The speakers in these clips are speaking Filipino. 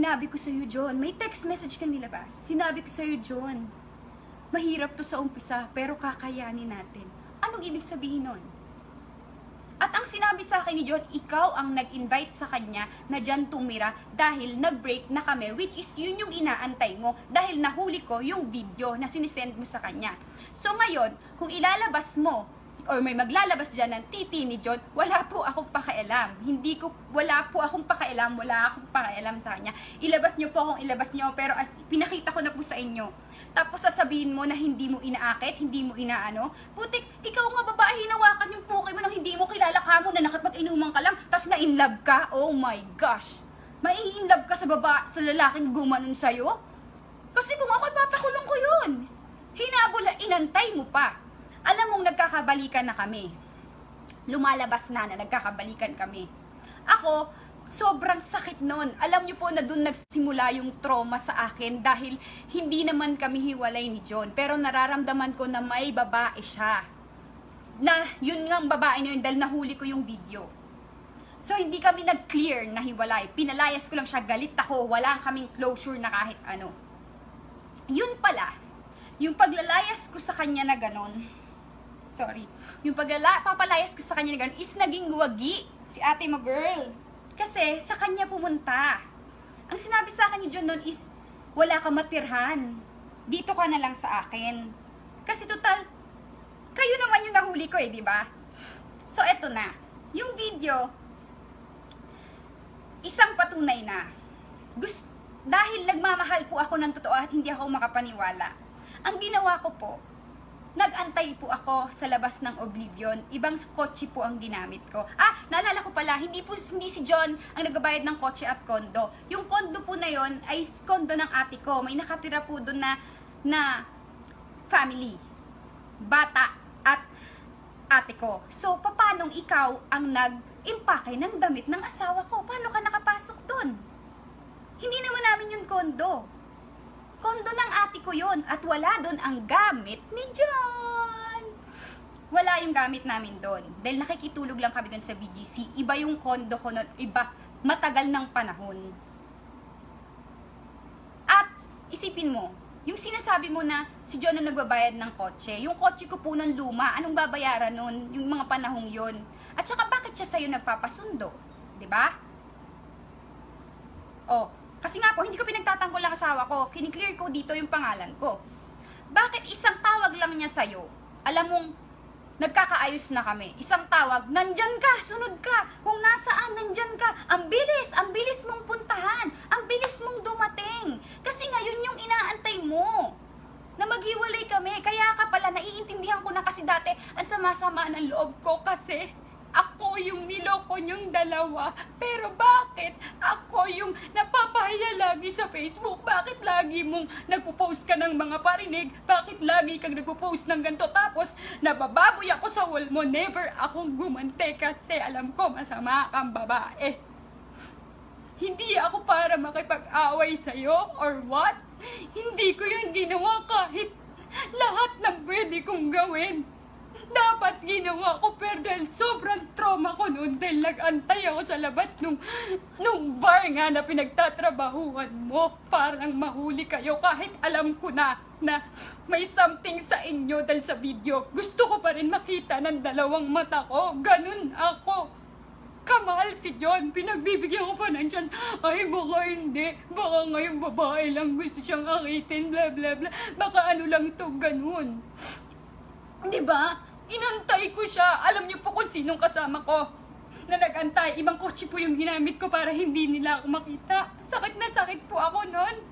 Sinabi ko sa'yo, John, may text message ka nilabas. Sinabi ko sa'yo, John, mahirap to sa umpisa, pero kakayanin natin. Anong ibig sabihin nun? At ang sinabi sa akin ni John, ikaw ang nag-invite sa kanya na dyan tumira dahil nag-break na kami, which is yun yung inaantay mo dahil nahuli ko yung video na sinisend mo sa kanya. So ngayon, kung ilalabas mo or may maglalabas dyan ng titi ni John, wala po akong pakialam. Wala akong pakialam sa kanya. Ilabas nyo po kung ilabas nyo, pero as pinakita ko na po sa inyo. Tapos sasabihin mo na hindi mo inaakit, hindi mo inaano. Putik, ikaw nga babae, hinawakan yung puki mo nang hindi mo kilala ka mo na nakapag-inuman ka lang, tas na-inlove ka. Oh my gosh. Mai-inlove ka sa lalaking gumanon sa'yo? Kasi kung ako, ipapakulong ko yun. Hinabol na inantay mo pa. Alam mong nagkakabalikan na kami. Lumalabas na nagkakabalikan kami. Ako, sobrang sakit nun. Alam niyo po na dun nagsimula yung trauma sa akin dahil hindi naman kami hiwalay ni John. Pero nararamdaman ko na may babae siya. Na yun nga ang babae na yun dahil nahuli ko yung video. So hindi kami nag-clear na hiwalay. Pinalayas ko lang siya, galit ako. Wala kaming closure na kahit ano. Yun pala, yung paglalayas ko sa kanya na ganon, yung papalayas ko sa kanya na gano'n is naging wagi si ate mo girl. Kasi sa kanya pumunta. Ang sinabi sa akin ni John noon is, wala ka matirhan. Dito ka na lang sa akin. Kasi total, kayo naman yung nahuli ko di ba? So eto na. Yung video, isang patunay na. Dahil nagmamahal po ako ng totoo at hindi ako makapaniwala. Ang ginawa ko po, nag-antay po ako sa labas ng Oblivion. Ibang kotse po ang ginamit ko. Naalala ko pala, hindi si John ang nagbabayad ng kotse at kondo. Yung kondo po na yon ay kondo ng ate ko. May nakatira po doon na family. Bata at ate ko. So, paanong ikaw ang nag-impake ng damit ng asawa ko? Paano ka nakapasok doon? Hindi naman namin yung kondo. Kondo ng ate ko yun at wala doon ang gamit ni John. Wala yung gamit namin doon. Dahil nakikitulog lang kami doon sa BGC. Iba yung kondo ko nun. Iba, matagal ng panahon. At isipin mo, yung sinasabi mo na si John ang nagbabayad ng kotse. Yung kotse ko po ng luma, anong babayaran nun? Yung mga panahong yun. At saka bakit siya sa'yo nagpapasundo? Diba? Kasi nga po, hindi ko pinagtatanggol ang asawa ko. Kiniklear ko dito yung pangalan ko. Bakit isang tawag lang niya sa'yo? Alam mong, nagkakaayos na kami. Isang tawag, nandyan ka, sunod ka. Kung nasaan, nandyan ka. Ang bilis mong puntahan. Ang bilis mong dumating. Kasi ngayon yung inaantay mo. Na maghiwalay kami. Kaya ka pala, naiintindihan ko na kasi dati, ang sama-sama ng loob ko kasi ako yung niloko niyong dalawa. Pero bakit ako yung napapahiya lagi sa Facebook? Bakit lagi mong nagpo-post ka ng mga parinig? Bakit lagi kang nagpo-post ng ganito? Tapos nabababoy ako sa wall mo. Never akong gumante kasi alam ko masama kang babae. Hindi ako para makipag-away sa'yo or what? Hindi ko yun ginawa kahit lahat ng pwede kong gawin. Dapat ginawa ko, pero dahil sobrang trauma ko noon dahil nag-antay ako sa labas nung bar nga na pinagtatrabahuan mo. Parang mahuli kayo kahit alam ko na may something sa inyo dahil sa video. Gusto ko pa rin makita ng dalawang mata ko. Ganun ako. Kamahal si John. Pinagbibigyan ko pa ng chance. Ay, baka hindi. Baka ngayong babae lang gusto siyang akitin, bla bla bla. Baka ano lang to, ganun. Diba? Inantay ko siya. Alam niyo po kung sinong kasama ko na nag-antay. Ibang kotse po yung ginamit ko para hindi nila ako makita. Sakit na sakit po ako nun.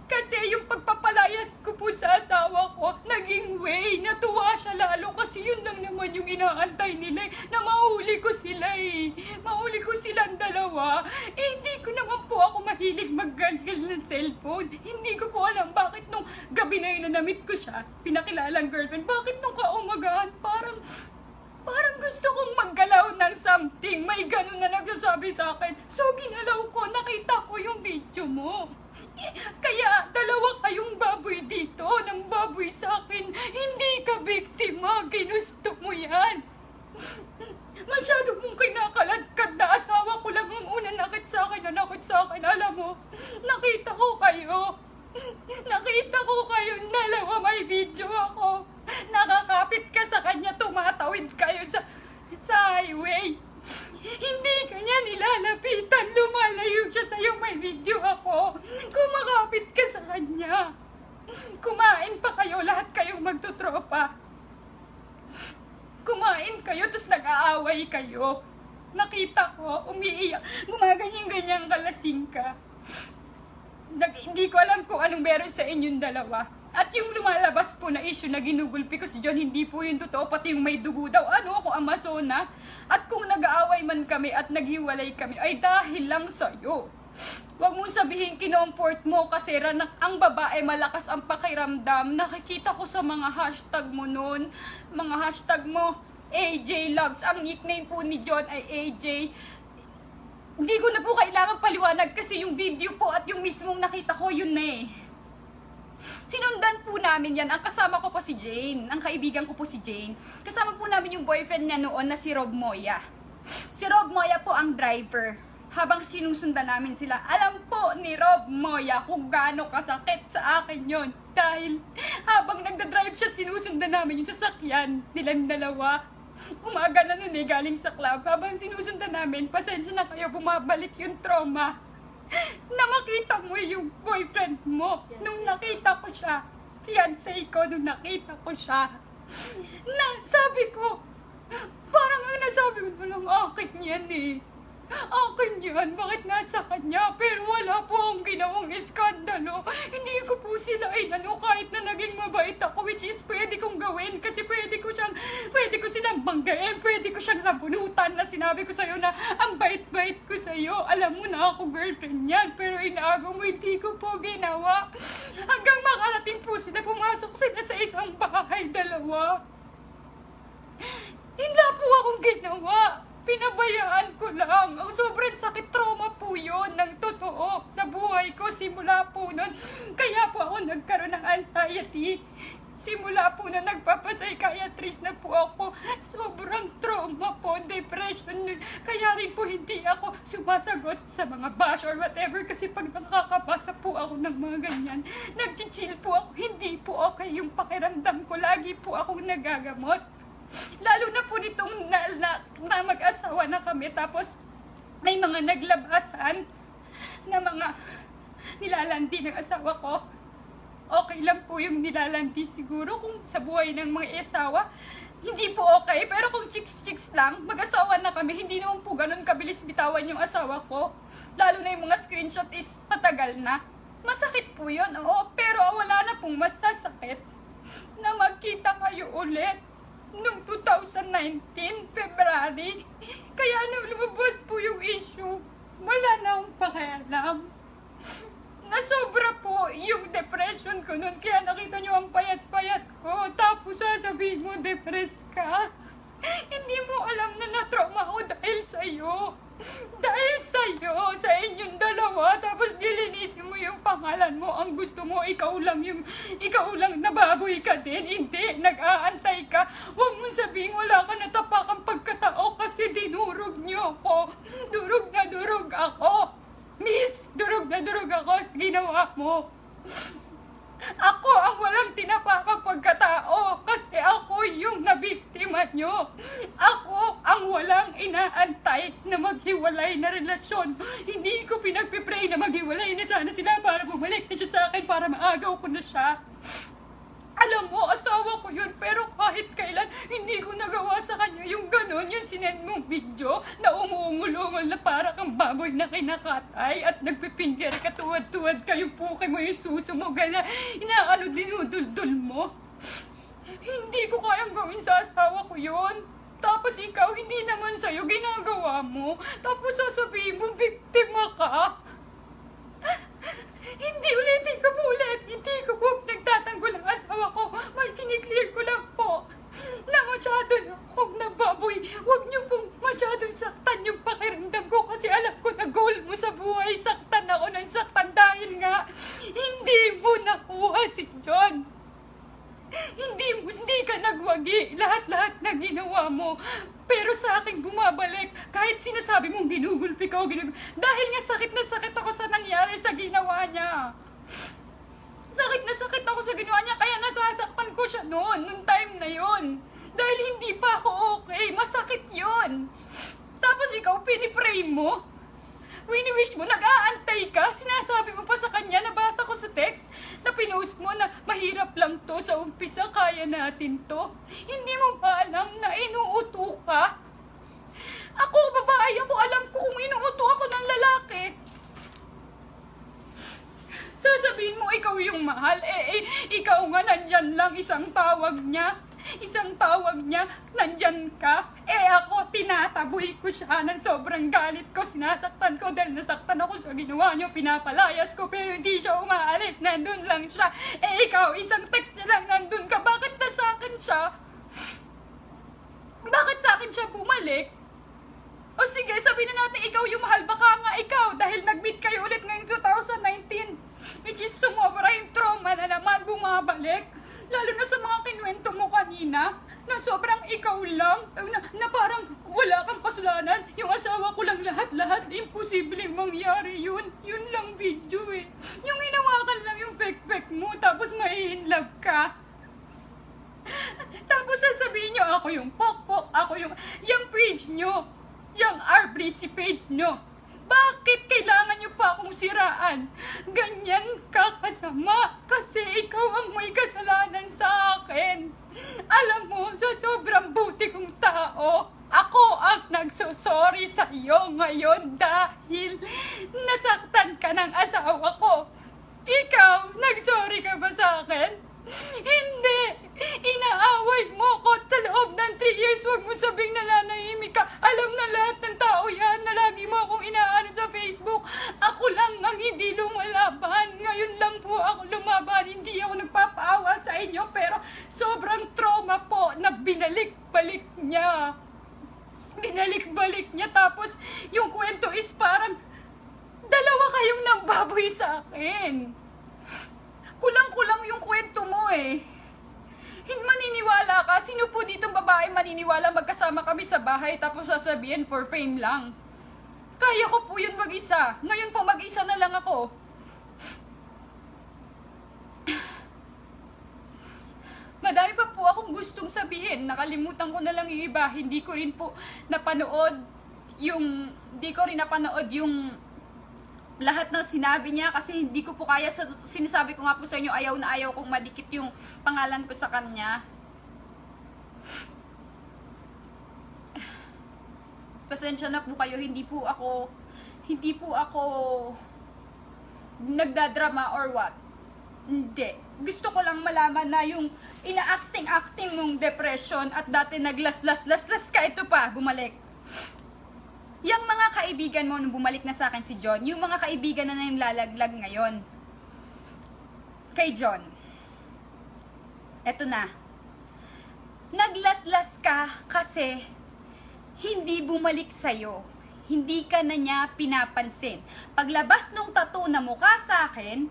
Kasi yung pagpapalayas ko po sa asawa ko, naging way. Natuwa siya lalo kasi yun lang naman yung inaantay nila na mahuli ko sila Mahuli ko silang dalawa. Hindi ko naman po ako mahilig maggalgal ng cellphone. Hindi ko po alam bakit nung gabi na yun na namit ko siya, pinakilalang girlfriend, bakit nung kaumagahan parang gusto kong maggalaw ng something. May ganun na nagsasabi sa akin. So, ginalaw ko. Nakita ko yung video mo. Kaya, dalawa kayong baboy dito ng baboy sa akin. Hindi ka biktima. Ginusto mo yan. Masyado mong kinakaladkad na asawa ko lang ang una nakit sa akin. Alam mo, nakita ko kayo. Nakita ko kayo dalawa, may video ako. Nakakapit ka sa kanya, tumatawid kayo sa highway. Hindi ka niya nilalapitan, lumalayo siya sa'yo, may video ako. Kumakapit ka sa kanya. Kumain pa kayo, lahat kayong magtutropa. Kumain kayo, tapos nag-aaway kayo. Nakita ko, umiiyak, gumaganyan-ganyan kalasing ka. Hindi ko alam kung anong meron sa inyong dalawa. At yung lumalabas po na issue na ginugulpi ko si John, hindi po yung totoo, pati yung may dugo daw. Ano ako, Amazona? At kung nag-aaway man kami at naghiwalay kami, ay dahil lang sa'yo. Huwag mong sabihin kinomfort mo kasi ang babae malakas ang pakiramdam. Nakikita ko sa mga hashtag mo noon, mga hashtag mo, AJ Loves. Ang nickname po ni John ay AJ. Hindi ko na po kailangan paliwanag kasi yung video po at yung mismong nakita ko, yun na eh. Sinundan po namin yan. Ang kasama ko po si Jane. Ang kaibigan ko po si Jane. Kasama po namin yung boyfriend niya noon na si Rob Moya. Si Rob Moya po ang driver. Habang sinusundan namin sila, alam po ni Rob Moya kung gaano kasakit sa akin yon. Dahil habang nagdadrive siya, sinusundan namin yung sasakyan nilang dalawa. Umaga na nun eh, galing sa club. Habang sinusundan namin, pasensya na kayo, bumabalik yung trauma. Na makita mo yung boyfriend mo. Nung nakita ko siya, fiancé ko, nung nakita ko siya, na sabi ko, parang ang nasabi ko na lang, akin yan eh. Akin yan, bakit nasa kanya? Pero wala po akong ginawang iskandalo. Hindi ko po sila inano kahit na naging mabait ako, which is pwede kong gawin kasi pwede ko silang banggain, pwede ko siyang sabunutan na sinabi ko sa'yo na ang bait-bait ko sa'yo. Alam mo na ako girlfriend yan, pero inaagaw mo, hindi ko po ginawa. Hanggang makarating po sila, pumasok sila sa isang bahay, dalawa. Hindi po akong ginawa. Pinabayaan ko lang. Ang sobrang sakit, trauma po yun ng totoo sa buhay ko simula po nun. Kaya po ako nagkaroon ng anxiety. Simula po na nagpapapsychiatrist na po ako. Sobrang trauma po, depression. Kaya rin po hindi ako sumasagot sa mga bash or whatever. Kasi pag nakakabasa po ako ng mga ganyan, nag-chill po ako. Hindi po okay yung pakiramdam ko. Lagi po akong nagagamot. Lalo na po nitong na mag-asawa na kami, tapos may mga naglabasan na mga nilalandi ng asawa ko. Okay lang po yung nilalandi siguro kung sa buhay ng mga asawa. Hindi po okay, pero kung chicks lang, mag-asawa na kami, hindi naman po ganun kabilis bitawan yung asawa ko. Lalo na yung mga screenshot is matagal na. Masakit po yun, oo, pero wala na pong masasakit na magkita kayo ulit. Noong 2019, February, kaya nung lumabas po yung issue, wala na akong pakialam. Nasobra po yung depression ko noon, kaya nakita nyo ang payat-payat ko, tapos sasabihin mo, depressed ka. Hindi mo alam na na-trauma ako dahil sa'yo. Dahil sa'yo, sa inyong dalawa, tapos nilinisin mo yung pangalan mo. Ang gusto mo, ikaw lang nababoy ka din. Hindi, nag-aantay ka. Huwag mong sabihin wala ka natapakang pagkatao kasi dinurog niyo ako. Durog na durog ako. Miss, durog na durog ako sa ginawa mo. Ako ang walang tinapakang pagkatao kasi ako yung nabiktima nyo. Ako ang walang inaantay na maghiwalay na relasyon. Hindi ko pinagpipray na maghiwalay na sana sila para bumalik na siya sa akin para maagaw ko na siya. Alam mo, asawa ko yun, pero kahit kailan, hindi ko nagawa sa kanya yung gano'n, yung sinend mong video na umuungol-ungol na para kang baboy na kinakatay at nagpipinger ka, tuwad-tuwad kayo po mo yung suso mo, gana, inaano dinuduldul mo. Hindi ko kayang gawin sa asawa ko yun. Tapos ikaw, hindi naman sa'yo ginagawa mo. Tapos sasabihin mo, biktima ka. Hindi ulitin ko po ulit. Hindi ko po nagtatanggol ang asawa ko. May kiniklear ko lang po na masyado na akong nababoy. Huwag niyo pong masyadong saktan yung pakiramdam ko kasi alam ko na goal mo sa buhay. Saktan ako ng saktan dahil nga hindi mo nakuha si John. Hindi ka nagwagi, lahat-lahat na ginawa mo. Pero sa akin bumabalik, kahit sinasabi mong ginugulpi ka o dahil nga sakit na sakit ako sa nangyari sa ginawa niya. Sakit na sakit ako sa ginawa niya, kaya nasasaktan ko siya noon time na yon. Dahil hindi pa ako okay, masakit yon. Tapos ikaw, pinipray mo. Wini-wish mo, nag-aantay ka, sinasabi mo pa sa kanya, nabasa ko sa text, na pinost mo na mahirap lang to sa umpisa, kaya natin to. Hindi mo ba alam na inuuto ka? Ako, babae ako, alam ko kung inuuto ako ng lalaki. Sasabihin mo, ikaw yung mahal, ikaw nga nandyan lang, isang tawag niya, nandyan ka. Ako, tinataboy ko siya ng sobrang galit ko, sinasaktan ko dahil nasaktan ako sa ginawa niyo, pinapalayas ko, pero hindi siya umaalis, nandun lang siya. Ikaw, isang text niya lang, nandun ka, bakit na sa akin siya? Bakit sa akin siya bumalik? O sige, sabihin na natin ikaw yung mahal, baka nga ikaw, dahil nag-meet kayo ulit ngayong 2019, which is sumobra yung trauma na naman bumabalik. Lalo na sa mga kinuwento mo kanina, na sobrang ikaw lang, na parang wala kang kasalanan, yung asawa ko lang lahat-lahat, imposibleng mangyari yun. Yun lang video eh. Yung hinawakan lang yung pek-pek mo, tapos mai-inlove ka. Tapos sasabihin nyo, ako yung pok-pok, ako yung page nyo, yung RBC page nyo. Bakit kailangan nyo pa akong siraan? Ganyan ka kasama kasi ikaw ang may kasalanan sa akin. Alam mo, sa sobrang buti kong tao, ako ang nagsusorry sa iyo ngayon dahil nasaktan ka ng asawa ko. Ikaw, nagsorry ka ba sa akin? Hindi! Inaaway mo ko sa loob ng 3 years. Huwag mo sabing nananahimik ka. Alam na lahat ng tao yan na lagi mo akong inaano sa Facebook. Ako lang ang hindi lumalaban. Ngayon lang po ako lumaban. Hindi ako nagpapaawa sa inyo. Pero sobrang trauma po na binalik-balik niya. Binalik-balik niya. Tapos yung kwento is parang dalawa kayong nagbaboy sa akin. Kulang-kulang yung kwento mo eh. Hindi maniniwala ka. Sino po ditong babae maniniwala magkasama kami sa bahay tapos sasabihin for fame lang? Kaya ko po yun mag-isa. Ngayon po mag-isa na lang ako. Madami pa po akong gustong sabihin. Nakalimutan ko na lang yung iba. Hindi ko rin napanood yung lahat ng sinabi niya kasi hindi ko po kaya, sinasabi ko nga po sa inyo, ayaw na ayaw kong madikit yung pangalan ko sa kanya. Pasensya na po kayo, hindi po ako nagdadrama or what. Hindi. Gusto ko lang malaman na yung ina-acting mong depression at dati naglaslas ka, ito pa, bumalik. Yung mga kaibigan mo nung bumalik na sa akin si John, yung mga kaibigan na yung lalaglag ngayon kay John, eto na, naglaslas ka kasi hindi bumalik sa'yo, hindi ka na niya pinapansin. Paglabas nung tattoo na mukha sa akin,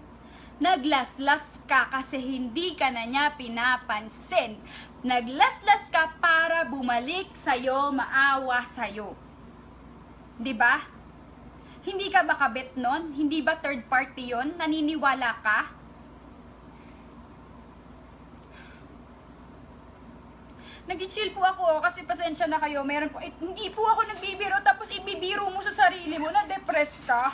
naglaslas ka kasi hindi ka na niya pinapansin. Naglaslas ka para bumalik sa'yo, maawa sa'yo. Diba? Hindi ka ba kabit nun? Hindi ba third party yon? Naniniwala ka? Nag-chill po ako kasi pasensya na kayo. Meron po, hindi po ako nagbibiro tapos ibibiro mo sa sarili mo na depressed ka.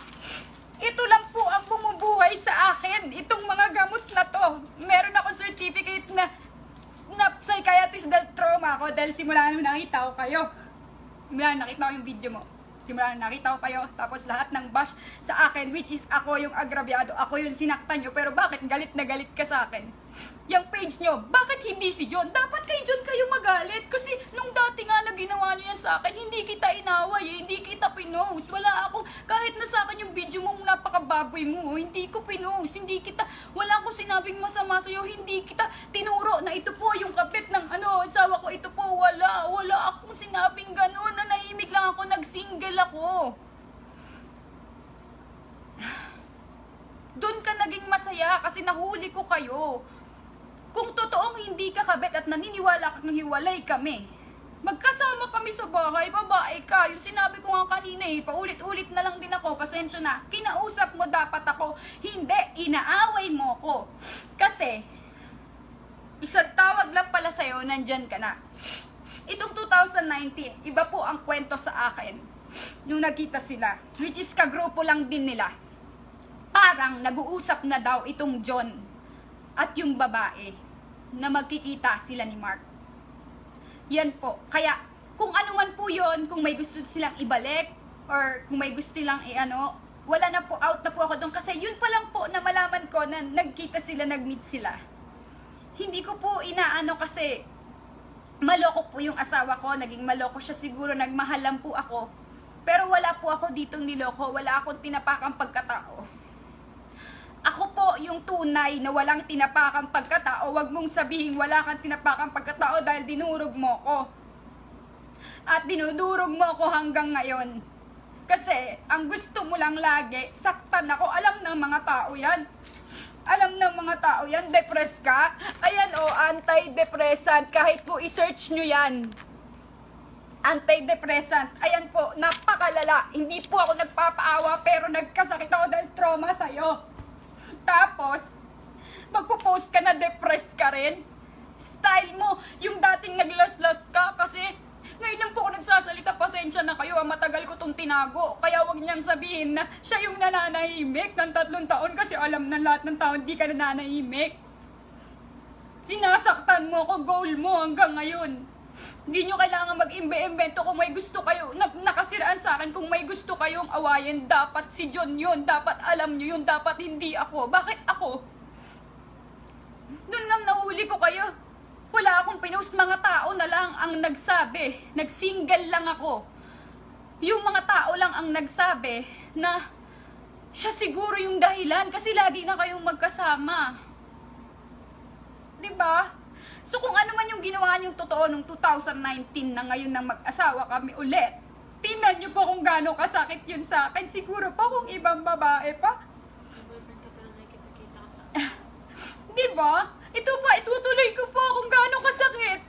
Ito lang po ang bumubuhay sa akin. Itong mga gamot na to. Meron akong certificate na psychiatrist dahil trauma ako dahil simula nung nakita ko kayo. Simula nung nakita ko yung video mo. Simula nakita ko kayo, tapos lahat ng bash sa akin, which is ako yung agrabyado, ako yung sinaktan nyo, pero bakit galit na galit ka sa akin? Yung page nyo, bakit hindi si John? Dapat kay John kayo magalit, kasi nung dati nga na ginawa nyo yan sa akin, hindi kita inaway, hindi kita pinost, wala akong, kahit na sa akin yung video mo, napakababoy mo, hindi ko pinost, hindi kita, wala akong sinabing masama sa'yo, hindi kita tinuro na ito po yung kapit ng asawa ko, ito po, wala akong sinabing ganun, nanahimik lang ako, nag-single ako. Doon ka naging masaya kasi nahuli ko kayo. Kung totoong hindi ka kabit at naniniwala kang hiwalay kami, magkasama kami sa bahay, babae ka. Yung sinabi ko nga kanina paulit-ulit na lang din ako, pasensya na. Kinausap mo dapat ako, hindi, inaaway mo ko. Kasi, isang tawag lang pala sa'yo, nandyan ka na. Itong 2019, iba po ang kwento sa akin. Nung nagkita sila, which is kagrupo lang din nila. Parang nag-uusap na daw itong John at yung babae na magkikita sila ni Mark. Yan po. Kaya, kung ano man po yon, kung may gusto silang ibalik, or kung may gusto silang wala na po, out na po ako doon. Kasi yun pa lang po na malaman ko na nagkita sila, nag-meet sila. Hindi ko po inaano kasi maloko po yung asawa ko, naging maloko siya siguro, nagmahal lang po ako. Pero wala po ako ditong niloko, wala akong tinapakang pagkatao. Ako po yung tunay na walang tinapakang pagkatao. Huwag mong sabihin wala kang tinapakang pagkatao dahil dinurog mo ko. At dinudurog mo ko hanggang ngayon. Kasi ang gusto mo lang lagi, saktan ako. Alam ng mga tao yan. Alam ng mga tao yan, depressed ka. Ayan antidepressant. Kahit po i-search nyo yan. Antidepressant. Ayan po, napakalala. Hindi po ako nagpapaawa pero nagkasakit ako dahil trauma sa'yo. Tapos, magpo-post ka na depressed ka rin. Style mo, yung dating naglas-las ka kasi ngayon lang po ako nagsasalita, pasensya na kayo, matagal ko tong tinago. Kaya wag niyang sabihin na siya yung nananahimik ng 3 taon kasi alam na lahat ng tao hindi ka nananahimik. Sinasaktan mo ko, goal mo hanggang ngayon. Hindi nyo kailangan mag-imbe-imbento kung may gusto kayo, nakasiraan sa akin, kung may gusto kayong awayin, dapat si John yun, dapat alam nyo yun, dapat hindi ako. Bakit ako? Doon nga nahuli ko kayo. Wala akong pinost, mga tao na lang ang nagsabi, nagsingle lang ako. Yung mga tao lang ang nagsabi na siya siguro yung dahilan kasi lagi na kayong magkasama. Diba? So kung ano man yung ginawa niyong totoo nung 2019 na ngayon nang mag-asawa kami ulit, tingnan niyo po kung gaano kasakit yun sa akin. Siguro pa kung ibang babae pa. Boyfriend ka pero nakikipagkita ka sa asawa. Diba? Ito pa, itutuloy ko po kung gaano kasakit.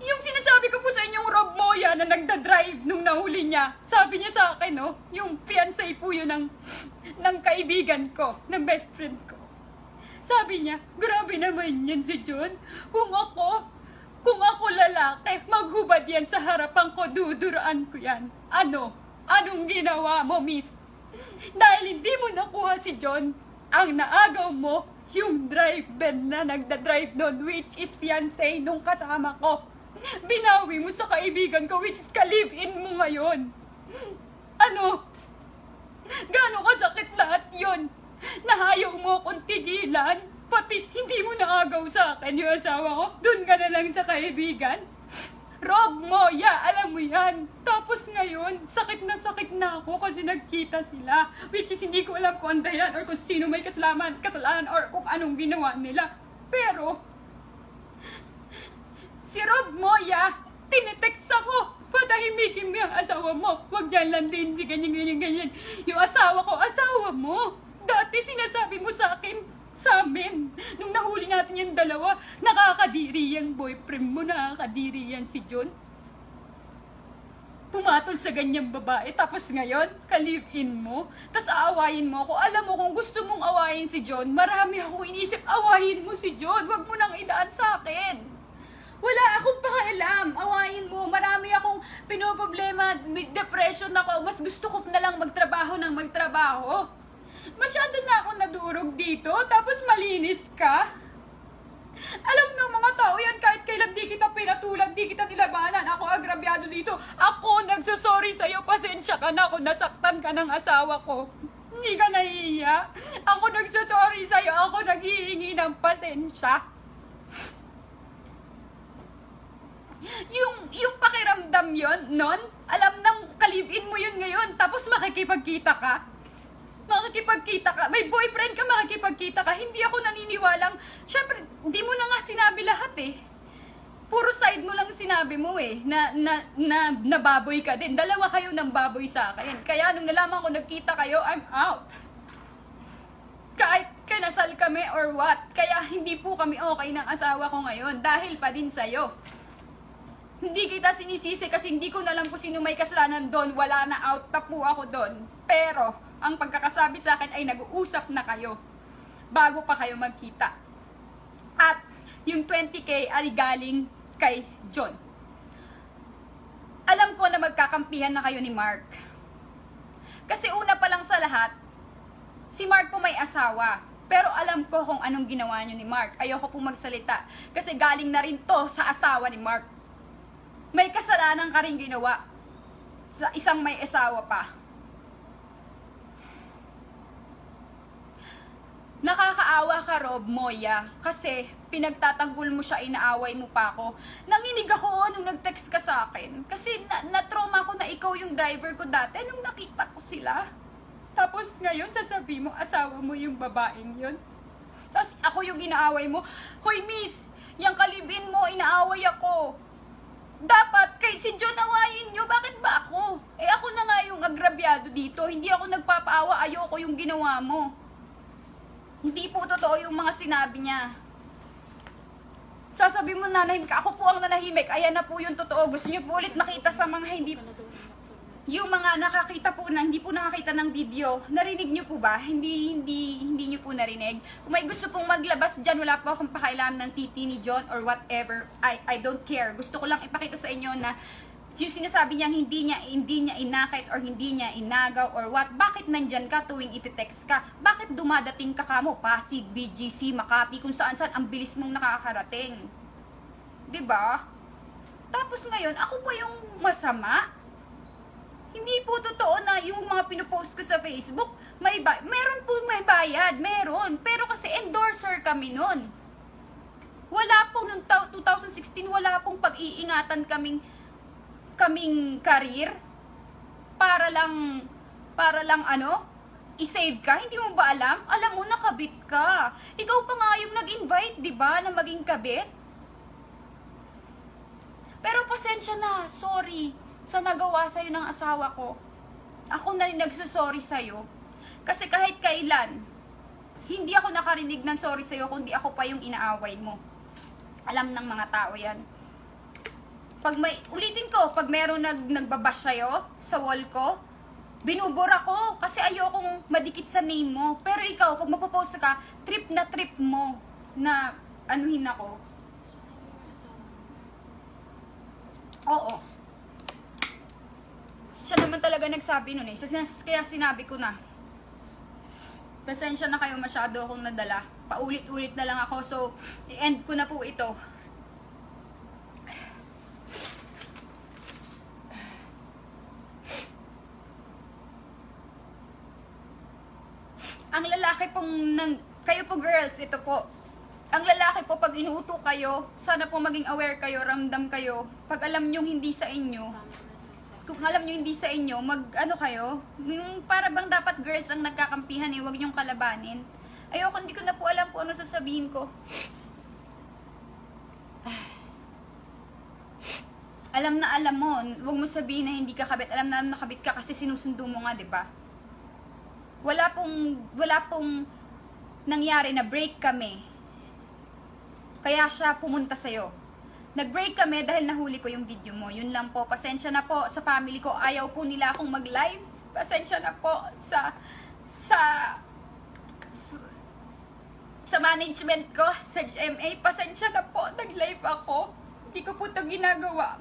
Yung sinasabi ko po sa inyong Rob Moya na nagda-drive nung nahuli niya, sabi niya sa akin, yung fiancé po yun ng kaibigan ko, ng best friend ko. Sabi niya, grabe naman yan si John. Kung ako lalaki, maghubad yan sa harapan ko, duduraan ko yan. Anong ginawa mo, miss? Dahil hindi mo nakuha si John, ang naagaw mo, yung driver na nagda-drive nun, which is fiancé nung kasama ko. Binawi mo sa kaibigan ko, which is ka-live-in mo ngayon. Gaano kasakit lahat yon? Nahayaw mo akong tigilan, pati hindi mo naagaw sa akin yung asawa ko, dun ka na lang sa kaibigan. Rob Moya, alam mo yan. Tapos ngayon, sakit na ako kasi nagkita sila, which is hindi ko alam kung ang dahilan or kung sino may kasalanan or kung anong ginawa nila. Pero, si Rob Moya, tinitext ako, patahimikin mo yung asawa mo. Huwag yan lang din si ganyan. Yung asawa ko, asawa mo. Dati sinasabi mo sa amin, nung nahuli natin yung dalawa, nakakadiri yung boyfriend mo, nakakadiri yan si John. Pumatol sa ganyang babae, tapos ngayon, ka-live-in mo, tapos aawayin mo ako. Alam mo, kung gusto mong awayin si John, marami akong inisip, awayin mo si John, wag mo nang idaan sa akin. Wala akong pakialam, awayin mo, marami akong pinoproblema, depression ako, mas gusto ko na lang magtrabaho. Masyado na ako nadurog dito, tapos malinis ka. Alam ng mga tao yan, kahit kailan di kita pinatulan, di kita nilabanan, ako agrabyado dito. Ako nagsusorry sa'yo, pasensya ka na kung nasaktan ka ng asawa ko. Hindi ka nahihiya. Ako nagsusorry sa'yo, ako naghihingi ng pasensya. Yung pakiramdam yon non? Alam ng kalibin mo yun ngayon, tapos makikipagkita ka? May boyfriend ka, makikipagkita ka. Hindi ako naniniwalang, syempre, hindi mo na nga sinabi lahat eh. Puro side mo lang sinabi mo eh, na baboy ka din. Dalawa kayo ng baboy sa akin. Kaya nung nalaman ko nagkita kayo, I'm out. Kahit kinasal kami or what. Kaya hindi po kami okay ng asawa ko ngayon dahil pa din sa'yo. Hindi kita sinisisi kasi hindi ko na alam kung sino may kasalanan doon. Wala na, out na po ako doon. Pero, ang pagkakasabi sa akin ay nag-uusap na kayo bago pa kayo magkita. At yung 20K ay galing kay John. Alam ko na magkakampihan na kayo ni Mark. Kasi una pa lang sa lahat, si Mark po may asawa. Pero alam ko kung anong ginawa niyo ni Mark. Ayoko po magsalita. Kasi galing na rin to sa asawa ni Mark. May kasalanan ka rin ginawa sa isang may asawa pa. Nakakaawa ka, Rob Moya, kasi pinagtatanggol mo siya, inaaway mo pa ako. Nanginig ako nung nag-text ka sa akin. Kasi na-trauma ko na ikaw yung driver ko dati nung nakita ko sila. Tapos ngayon, sasabi mo, asawa mo yung babaeng yun. Tapos ako yung inaaway mo. Hoy, miss, yung kalibin mo, inaaway ako. Dapat, kay si John awayin nyo, bakit ba ako? Eh ako na nga yung agrabyado dito, hindi ako nagpapaawa, ayoko yung ginawa mo. Hindi po totoo yung mga sinabi niya. Sasabi mo nanahimik ka, ako po ang nanahimik, ayan na po yung totoo. Gusto niyo po ulit makita sa mga hindi, yung mga nakakita po na, hindi po nakakita ng video, narinig niyo po ba? Hindi niyo po narinig. Kung may gusto pong maglabas dyan, wala po akong pakailam ng titi ni John or whatever, I don't care. Gusto ko lang ipakita sa inyo na yung sinasabi niyang hindi niya inakit or hindi niya inagaw or what, bakit nandyan ka tuwing iti-text ka? Bakit dumadating ka kamo? Pasig, BGC, Makati, kung saan-saan ang bilis mong nakakarating. 'Di ba? Tapos ngayon, ako pa yung masama? Hindi po totoo na yung mga pinopost ko sa Facebook, meron po may bayad, meron. Pero kasi endorser kami nun. Wala po noong 2016, wala pong pag-iingatan kaming career para lang ano, i-save ka. Hindi mo ba alam? Alam mo, nakabit ka. Ikaw pa nga yung nag-invite, di ba, na maging kabit? Pero pasensya na, sorry sa nagawa sa'yo ng asawa ko. Ako na rin nagsusorry sa'yo. Kasi kahit kailan, hindi ako nakarinig ng sorry sa'yo, kundi ako pa yung inaaway mo. Alam ng mga tao yan. Ulitin ko, pag meron nagbabash sa'yo sa wall ko, binubura ko kasi ayokong madikit sa name mo. Pero ikaw, pag mapopost ka, trip na trip mo na anuhin ako. Oo. Siya naman talaga nagsabi nun eh. Kaya sinabi ko na, pasensya na kayo, masyado akong nadala. Paulit-ulit na lang ako. So, i-end ko na po ito. Ang lalaki pong, kayo po girls, ito po. Ang lalaki po, pag inuuto kayo, sana po maging aware kayo, ramdam kayo. Pag alam nyo hindi sa inyo, kung alam nyo hindi sa inyo, ano kayo, yung para bang dapat girls ang nagkakampihan eh, huwag nyong kalabanin. Ayoko, hindi ko na po alam kung ano sasabihin ko. Alam na alam mo, huwag mo sabihin na hindi ka kabit. Alam na nakabit ka kasi sinusundo mo nga, 'di ba? Wala pong nangyari na break kami. Kaya siya pumunta sa'yo. Nag-break kami dahil nahuli ko yung video mo. Yun lang po. Pasensya na po sa family ko. Ayaw po nila akong mag-live. Pasensya na po sa management ko, sa GMA. Pasensya na po. Nag-live ako. Hindi ko po ito ginagawa.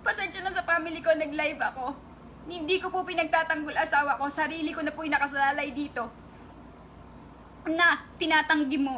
Pasensya na sa family ko. Nag-live ako. Hindi ko po pinagtatanggol asawa ko. Sarili ko na po yung nakasalalay dito na tinatanggi mo.